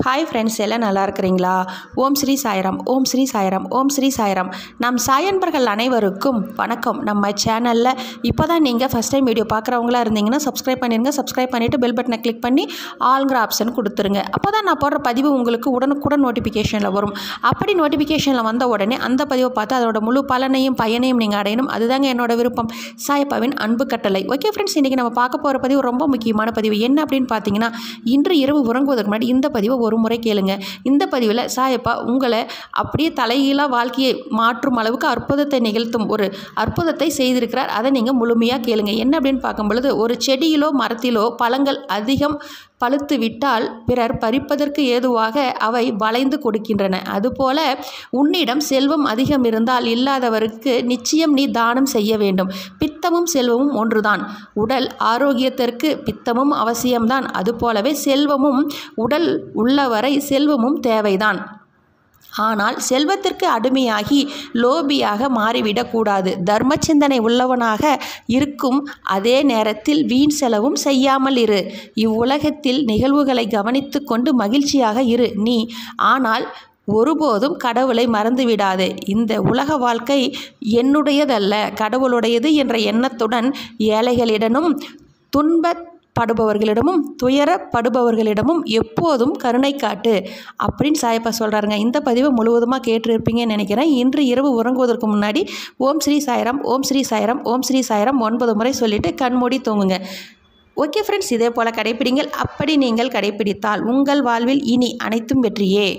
Hi friends, எல்லாம் நல்லா இருக்கிறீங்களா? ஓம் ஸ்ரீ சாய்ராம், ஓம் ஸ்ரீ சாய்ராம், ஓம் ஸ்ரீ சாய்ராம். நம் சாயன்பர்கள் அனைவருக்கும் வணக்கம். நம்ம சேனலில் இப்போ தான் நீங்கள் ஃபஸ்ட் டைம் வீடியோ பார்க்குறவங்களா இருந்தீங்கன்னா சப்ஸ்கிரைப் பண்ணிடுங்க. சப்ஸ்கிரைப் பண்ணிவிட்டு பெல் பட்டனை கிளிக் பண்ணி ஆல்ங்கிற ஆப்ஷன் கொடுத்துருங்க. அப்போ தான் நான் போடுற பதிவு உங்களுக்கு உடனுக்குடன் நோட்டிஃபிகேஷனில் வரும். அப்படி நோட்டிஃபிகேஷனில் வந்த உடனே அந்த பதிவை பார்த்து அதோட முழு பலனையும் பயனையும் நீங்கள் அடையணும். அதுதாங்க என்னோட விருப்பம். சாயப்பாவின் அன்பு கட்டளை. ஓகே ஃப்ரெண்ட்ஸ், இன்றைக்கி நம்ம பார்க்க போகிற பதிவு ரொம்ப முக்கியமான பதிவு. என்ன அப்படின்னு பார்த்தீங்கன்னா, இன்று இரவு உறங்குவதற்கு முன்னாடி இந்த பதிவை ஒரு முறை கேளுங்க. இந்த பதிவில் சாயப்பா உங்களை அப்படியே தலைகீழாக வாழ்க்கையை மாற்றும் அளவுக்கு அற்புதத்தை நிகழ்த்தும் ஒரு அற்புதத்தை செய்திருக்கிறார். அதை நீங்கள் முழுமையாக கேளுங்க. என்ன அப்படின்னு பார்க்கும் பொழுது, ஒரு செடியிலோ மரத்திலோ பழங்கள் அதிகம் பழுத்து விட்டால் பிறர் பறிப்பதற்கு ஏதுவாக அவை வளைந்து கொடுக்கின்றன. அதுபோல உன்னிடம் செல்வம் அதிகம் இருந்தால் இல்லாதவருக்கு நிச்சயம் நீ தானம் செய்ய வேண்டும். பித்தமும் செல்வமும் ஒன்றுதான். உடல் ஆரோக்கியத்திற்கு பித்தமும் அவசியம்தான். அதுபோலவே செல்வமும், உடல் உள்ளவரை செல்வமும் தேவைதான். ஆனால் செல்வத்திற்கு அடிமையாகி லோபியாக மாறிவிடக்கூடாது. தர்ம சிந்தனை உள்ளவனாக இருக்கும் அதே நேரத்தில் வீண் செலவும் செய்யாமல் இரு. இவ்வுலகத்தில் நிகழ்வுகளை கவனித்து கொண்டு மகிழ்ச்சியாக இரு நீ. ஆனால் ஒருபோதும் கடவுளை மறந்துவிடாது. இந்த உலக வாழ்க்கை என்னுடையதல்ல, கடவுளுடையது என்ற எண்ணத்துடன் ஏழைகளிடமும் துன்பப்படுபவர்களிடமும் துயரப்படுபவர்களிடமும் எப்போதும் கருணை காட்டு அப்படின்னு சாயப்பா சொல்கிறாருங்க. இந்த பதிவை முழுவதுமாக கேட்டிருப்பீங்கன்னு நினைக்கிறேன். இன்று இரவு உறங்குவதற்கு முன்னாடி ஓம் ஸ்ரீ சாய்ராம், ஓம் ஸ்ரீ சாய்ராம், ஓம் ஸ்ரீ சாய்ராம் 9 முறை சொல்லிவிட்டு கண்மூடி தூங்குங்க. ஓகே ஃப்ரெண்ட்ஸ், இதே போல் கடைப்பிடிங்கள். அப்படி நீங்கள் கடைப்பிடித்தால் உங்கள் வாழ்வில் இனி அனைத்தும் வெற்றியே.